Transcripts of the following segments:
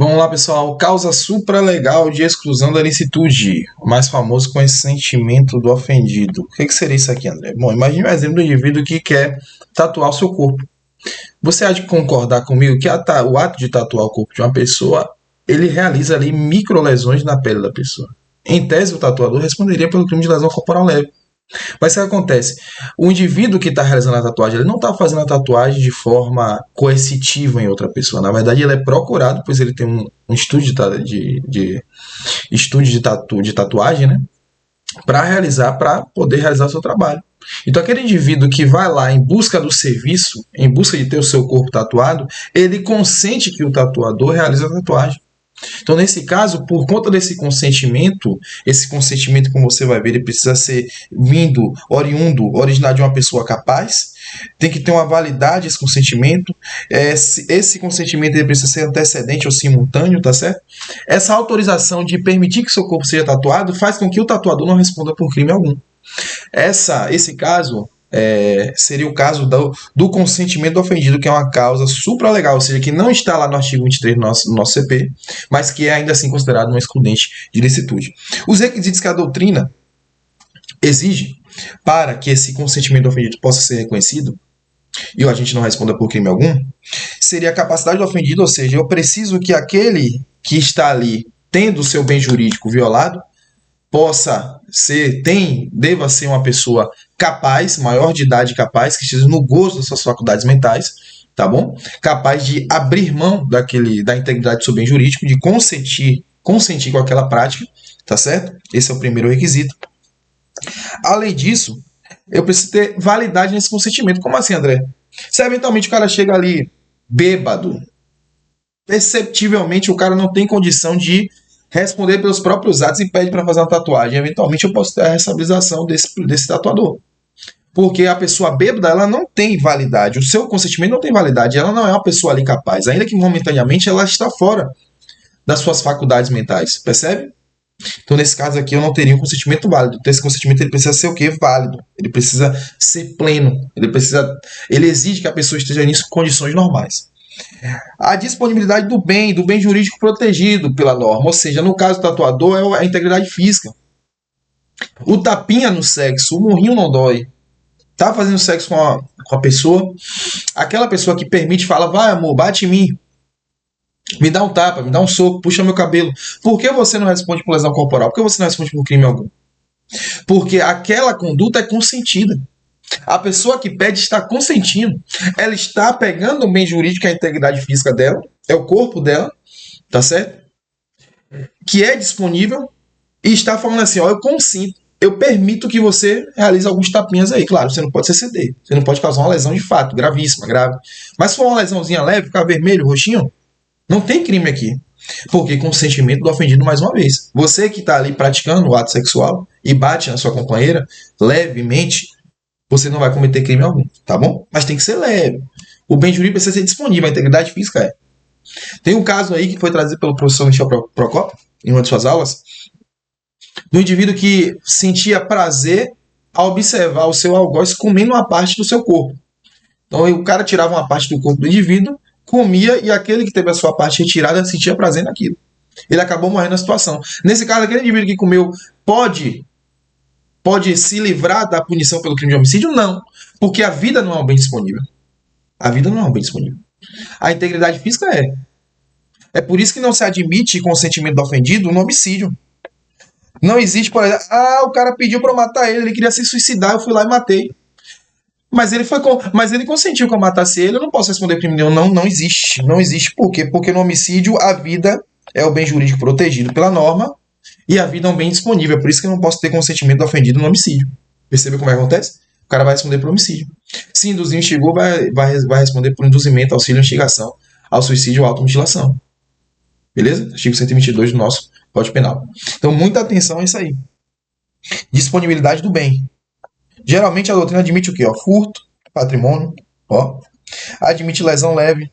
Vamos lá, pessoal. Causa supralegal de exclusão da licitude, o mais famoso consentimento do ofendido. O que seria isso aqui, André? Bom, imagine um exemplo do indivíduo que quer tatuar o seu corpo. Você há de concordar comigo que o ato de tatuar o corpo de uma pessoa, ele realiza ali microlesões na pele da pessoa. Em tese, o tatuador responderia pelo crime de lesão corporal leve. Mas o que acontece? O indivíduo que está realizando a tatuagem, ele não está fazendo a tatuagem de forma coercitiva em outra pessoa. Na verdade, ele é procurado, pois ele tem um estúdio de tatuagem, né? Para poder realizar o seu trabalho. Então, aquele indivíduo que vai lá em busca do serviço, em busca de ter o seu corpo tatuado, ele consente que o tatuador realize a tatuagem. Então, nesse caso, por conta desse consentimento, esse consentimento, como você vai ver, ele precisa ser originado de uma pessoa capaz, tem que ter uma validade esse consentimento, esse consentimento ele precisa ser antecedente ou simultâneo, tá certo? Essa autorização de permitir que seu corpo seja tatuado faz com que o tatuador não responda por crime algum. Esse caso seria o caso do consentimento do ofendido, que é uma causa supralegal, ou seja, que não está lá no artigo 23 do nosso CP, mas que é ainda assim considerado um excludente de licitude. Os requisitos que a doutrina exige para que esse consentimento do ofendido possa ser reconhecido, e a gente não responda por crime algum, seria a capacidade do ofendido, ou seja, eu preciso que aquele que está ali tendo o seu bem jurídico violado deva ser uma pessoa capaz, maior de idade capaz, que esteja no gozo das suas faculdades mentais, tá bom? Capaz de abrir mão da integridade do seu bem jurídico, de consentir com aquela prática, tá certo? Esse é o primeiro requisito. Além disso, eu preciso ter validade nesse consentimento. Como assim, André? Se eventualmente o cara chega ali bêbado, perceptivelmente o cara não tem condição de responder pelos próprios atos e pede para fazer uma tatuagem. Eventualmente eu posso ter a responsabilização desse tatuador. Porque a pessoa bêbada, ela não tem validade. O seu consentimento não tem validade. Ela não é uma pessoa ali capaz. Ainda que momentaneamente ela está fora das suas faculdades mentais. Percebe? Então, nesse caso aqui, eu não teria um consentimento válido. Então, esse consentimento ele precisa ser o quê? Válido. Ele precisa ser pleno. Ele exige que a pessoa esteja em condições normais. A disponibilidade do bem jurídico protegido pela norma, ou seja, no caso do tatuador, é a integridade física. O tapinha no sexo, o murrinho não dói. Tá fazendo sexo com a pessoa, aquela pessoa que permite, fala, vai amor, bate em mim, me dá um tapa, me dá um soco, puxa meu cabelo. Por que você não responde por lesão corporal? Por que você não responde por crime algum? Porque aquela conduta é consentida. A pessoa que pede está consentindo. Ela está pegando o bem jurídico, a integridade física dela, é o corpo dela, tá certo? Que é disponível e está falando assim, ó, eu consinto, eu permito que você realize alguns tapinhas aí. Claro, você não pode se exceder, você não pode causar uma lesão de fato, gravíssima, grave. Mas se for uma lesãozinha leve, ficar vermelho, roxinho, não tem crime aqui. Porque consentimento do ofendido mais uma vez. Você que está ali praticando o ato sexual e bate na sua companheira levemente, você não vai cometer crime algum, tá bom? Mas tem que ser leve. O bem jurídico precisa ser disponível, a integridade física é. Tem um caso aí que foi trazido pelo professor Michel Procopio, em uma de suas aulas, do indivíduo que sentia prazer ao observar o seu algoz comendo uma parte do seu corpo. Então o cara tirava uma parte do corpo do indivíduo, comia, e aquele que teve a sua parte retirada sentia prazer naquilo. Ele acabou morrendo na situação. Nesse caso, aquele indivíduo que comeu pode se livrar da punição pelo crime de homicídio? Não. Porque a vida não é um bem disponível. A vida não é um bem disponível. A integridade física é. É por isso que não se admite consentimento do ofendido no homicídio. Não existe, por exemplo, o cara pediu para eu matar ele queria se suicidar, eu fui lá e matei. Mas ele consentiu que eu matasse ele, eu não posso responder crime nenhum. Não existe. Não existe por quê? Porque no homicídio a vida é o bem jurídico protegido pela norma, e a vida é um bem disponível. É por isso que eu não posso ter consentimento do ofendido no homicídio. Percebeu como é que acontece? O cara vai responder por homicídio. Se induzir, instigou, vai responder por induzimento, auxílio, instigação ao suicídio ou automutilação. Beleza? Artigo 122 do nosso Código Penal. Então, muita atenção a isso aí. Disponibilidade do bem. Geralmente a doutrina admite o quê? Furto, patrimônio, admite lesão leve,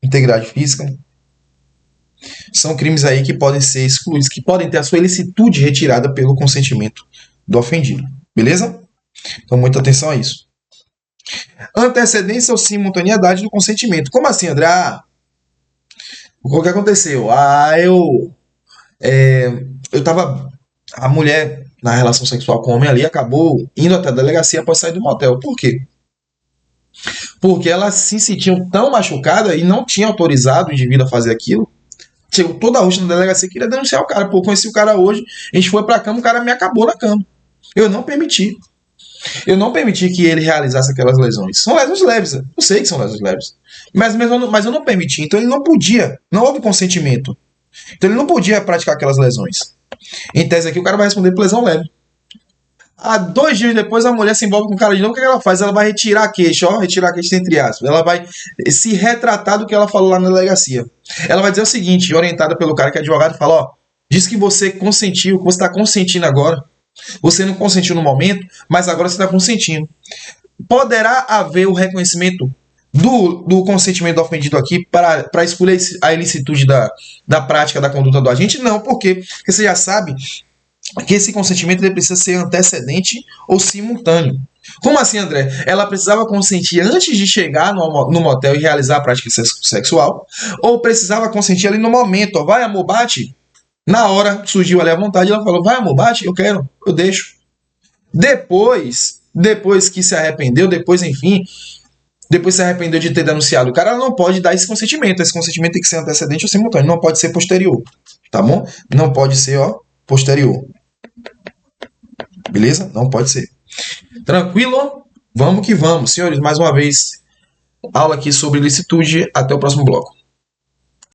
integridade física. São crimes aí que podem ser excluídos, que podem ter a sua ilicitude retirada pelo consentimento do ofendido. Beleza? Então, muita atenção a isso. Antecedência ou simultaneidade do consentimento. Como assim, André? O que aconteceu? Eu tava. A mulher, na relação sexual com o homem ali, acabou indo até a delegacia após sair do motel. Por quê? Porque ela se sentiu tão machucada e não tinha autorizado o indivíduo a fazer aquilo. Chegou toda a roxa na delegacia, queria denunciar o cara. Pô, conheci o cara hoje, a gente foi pra cama, o cara me acabou na cama. Eu não permiti. Eu não permiti que ele realizasse aquelas lesões. São lesões leves, eu sei que são lesões leves. Mas eu não permiti, então ele não podia. Não houve consentimento. Então ele não podia praticar aquelas lesões. Em tese aqui, o cara vai responder por lesão leve. 2 dias depois, a mulher se envolve com o cara de novo. O que ela faz? Ela vai retirar a queixa, ó, retirar a queixa entre aspas. Ela vai se retratar do que ela falou lá na delegacia. Ela vai dizer o seguinte, orientada pelo cara que é advogado, fala, ó, diz que você consentiu, que você está consentindo agora. Você não consentiu no momento, mas agora você está consentindo. Poderá haver o reconhecimento do consentimento do ofendido aqui para escolher a ilicitude da prática da conduta do agente? Não, porque você já sabe que esse consentimento ele precisa ser antecedente ou simultâneo. Como assim, André? Ela precisava consentir antes de chegar no motel e realizar a prática sexual? Ou precisava consentir ali no momento? Ó, vai, amor, bate? Na hora, surgiu ali a vontade, ela falou, vai, amor, bate? Eu quero, eu deixo. Depois que se arrependeu, depois se arrependeu de ter denunciado o cara, ela não pode dar esse consentimento. Esse consentimento tem que ser antecedente ou simultâneo, não pode ser posterior, tá bom? Não pode ser, ó, posterior. Beleza? Não pode ser. Tranquilo? Vamos que vamos. Senhores, mais uma vez, aula aqui sobre licitude. Até o próximo bloco.